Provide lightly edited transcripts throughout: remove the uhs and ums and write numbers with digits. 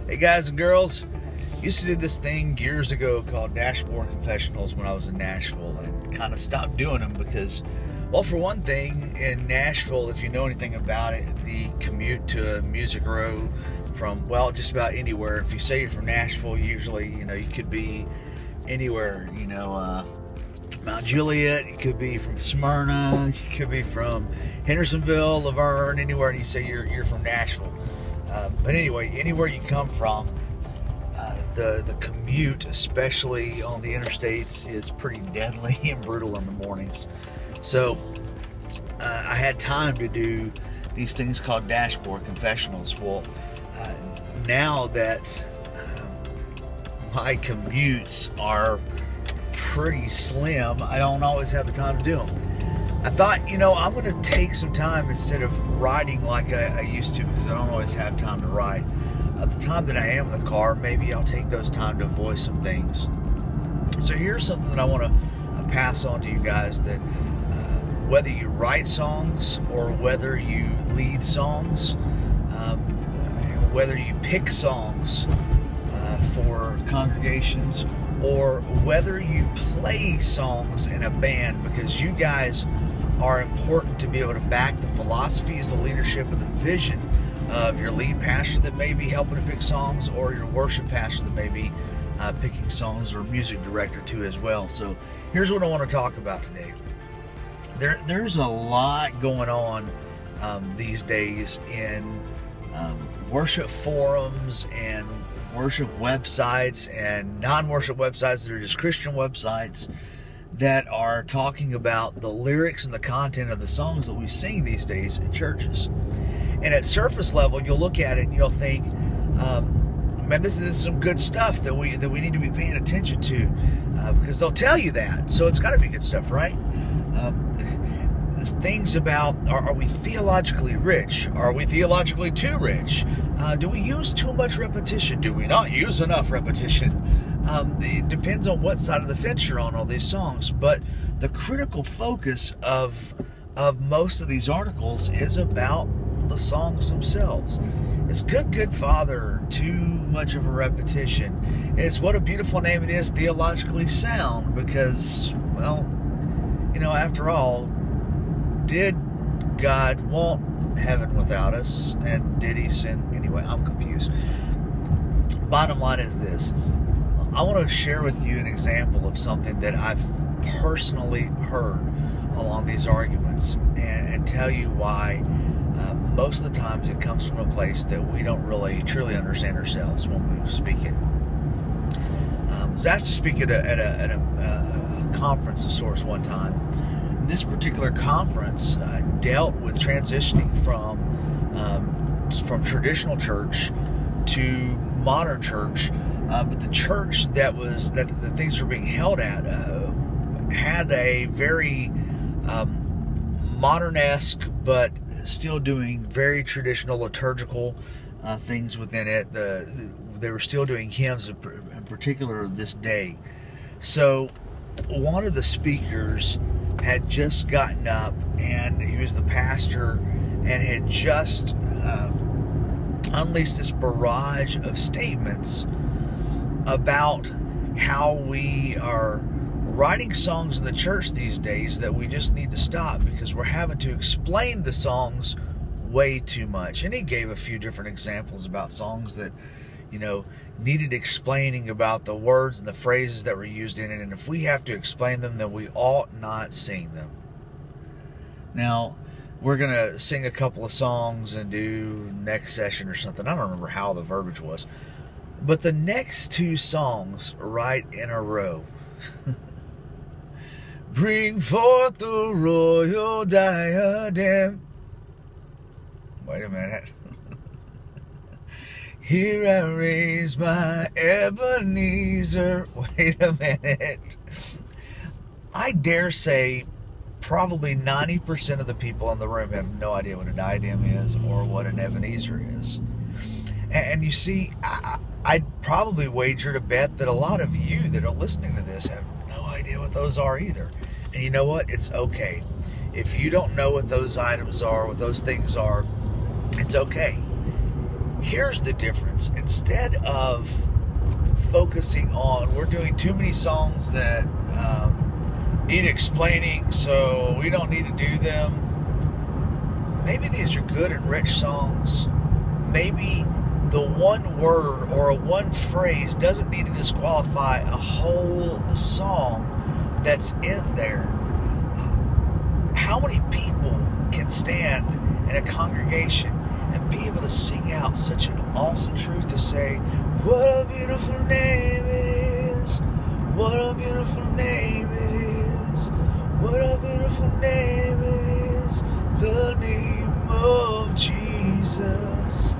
Hey guys and girls, used to do this thing years ago called Dashboard Confessionals when I was in Nashville, and kind of stopped doing them because, well, for one thing, in Nashville, if you know anything about it, the commute to Music Row from, well, just about anywhere. If you say you're from Nashville, usually, you could be anywhere, Mount Juliet, you could be from Smyrna, you could be from Hendersonville, Laverne, anywhere, and you say you're from Nashville. But anyway, anywhere you come from, the commute, especially on the interstates, is pretty deadly and brutal in the mornings. So I had time to do these things called Dashboard Confessionals. Well, now that my commutes are pretty slim, I don't always have the time to do them. I thought, I'm going to take some time instead of riding like I used to, because I don't always have time to ride. At the time that I am in the car, maybe I'll take those time to voice some things. So here's something that I want to pass on to you guys, that whether you write songs or whether you lead songs, whether you pick songs for congregations, or whether you play songs in a band, because you guys are important to be able to back the philosophies, the leadership, and the vision of your lead pastor that may be helping to pick songs, or your worship pastor that may be picking songs, or music director too as well. So here's what I want to talk about today. There's a lot going on these days in worship forums and worship websites and non-worship websites that are just Christian websites that are talking about the lyrics and the content of the songs that we sing these days in churches. And at surface level, you'll look at it and you'll think, man, this is some good stuff that we need to be paying attention to, because they'll tell you that. So it's got to be good stuff, right? Things about, are we theologically rich? Are we theologically too rich? Do we use too much repetition? Do we not use enough repetition? It depends on what side of the fence you're on all these songs. But the critical focus of most of these articles is about the songs themselves. It's Good Father, too much of a repetition. It's What a Beautiful Name It Is, theologically sound, because, well, after all, did God want heaven without us? And did he sin? Anyway, I'm confused. Bottom line is this. I want to share with you an example of something that I've personally heard along these arguments, and tell you why most of the times it comes from a place that we don't really truly understand ourselves when we speak it. I was asked to speak at a conference of sorts one time. This particular conference dealt with transitioning from traditional church to modern church, but the church that the things were being held at had a very modern-esque, but still doing very traditional liturgical things within it. They were still doing hymns, in particular this day. So one of the speakers had just gotten up, and he was the pastor, and had just unleashed this barrage of statements about how we are writing songs in the church these days that we just need to stop because we're having to explain the songs way too much. And he gave a few different examples about songs that, needed explaining about the words and the phrases that were used in it. And if we have to explain them, then we ought not sing them. Now, we're going to sing a couple of songs and do next session or something. I don't remember how the verbiage was. But the next two songs right in a row. Bring forth the royal diadem. Wait a minute. Here I raise my Ebenezer. Wait a minute. I dare say probably 90% of the people in the room have no idea what a diadem is or what an Ebenezer is. And you see, I'd probably wager to bet that a lot of you that are listening to this have no idea what those are either. And you know what? It's okay. If you don't know what those items are, what those things are, it's okay. Here's the difference. Instead of focusing on, we're doing too many songs that need explaining, so we don't need to do them. Maybe these are good and rich songs. Maybe the one word or a one phrase doesn't need to disqualify a whole song that's in there. How many people can stand in a congregation and be able to sing out such an awesome truth to say, what a beautiful name it is, what a beautiful name it is, what a beautiful name it is, the name of Jesus.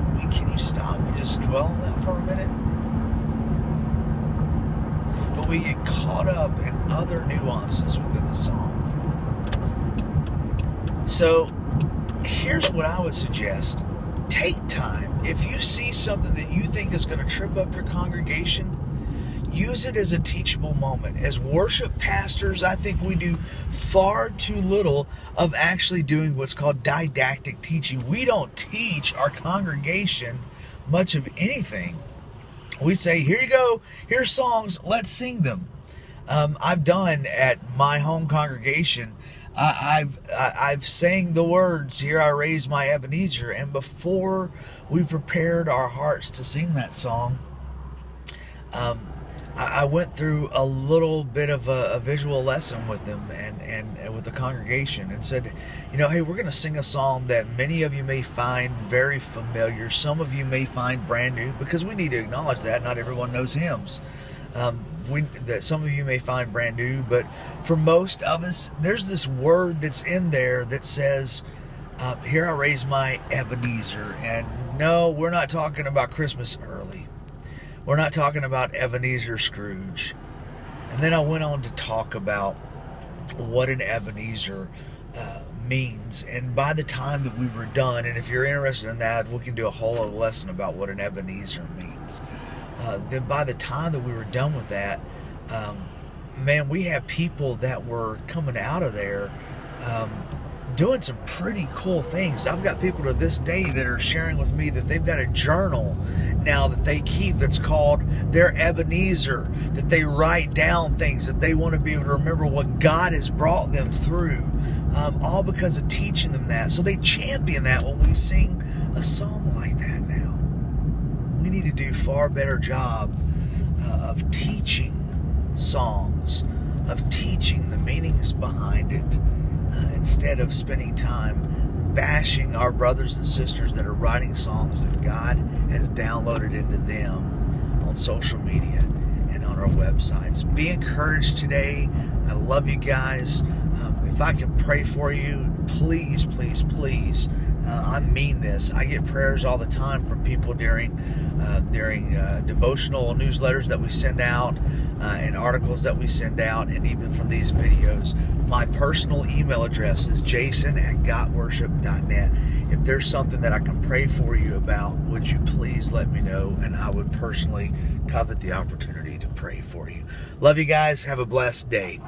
I mean, can you stop and just dwell on that for a minute? But we get caught up in other nuances within the song. So here's what I would suggest. Take time. If you see something that you think is going to trip up your congregation, use it as a teachable moment. As worship pastors, I think we do far too little of actually doing what's called didactic teaching. We don't teach our congregation much of anything. We say, here you go, here's songs, let's sing them. I've done at my home congregation, I've sang the words, here I raise my Ebenezer, and before we prepared our hearts to sing that song, I went through a little bit of a visual lesson with them and with the congregation and said, you know, hey, we're going to sing a song that many of you may find very familiar. Some of you may find brand new, because we need to acknowledge that not everyone knows hymns. That some of you may find brand new, but for most of us, there's this word that's in there that says, here I raise my Ebenezer. And no, we're not talking about Christmas early. We're not talking about Ebenezer Scrooge. And then I went on to talk about what an Ebenezer means. And by the time that we were done, and if you're interested in that, we can do a whole other lesson about what an Ebenezer means. Then by the time that we were done with that, man, we had people that were coming out of there doing some pretty cool things. I've got people to this day that are sharing with me that they've got a journal now that they keep that's called their Ebenezer, that they write down things, that they want to be able to remember what God has brought them through, all because of teaching them that. So they champion that when we sing a song like that now. We need to do a far better job of teaching songs, of teaching the meanings behind it, instead of spending time bashing our brothers and sisters that are writing songs that God has downloaded into them on social media and on our websites. Be encouraged today. I love you guys. If I can pray for you, please, please, please. I mean this. I get prayers all the time from people during devotional newsletters that we send out, and articles that we send out, and even from these videos. My personal email address is jason@WeLeadWorship.net. If there's something that I can pray for you about, would you please let me know, and I would personally covet the opportunity to pray for you. Love you guys. Have a blessed day.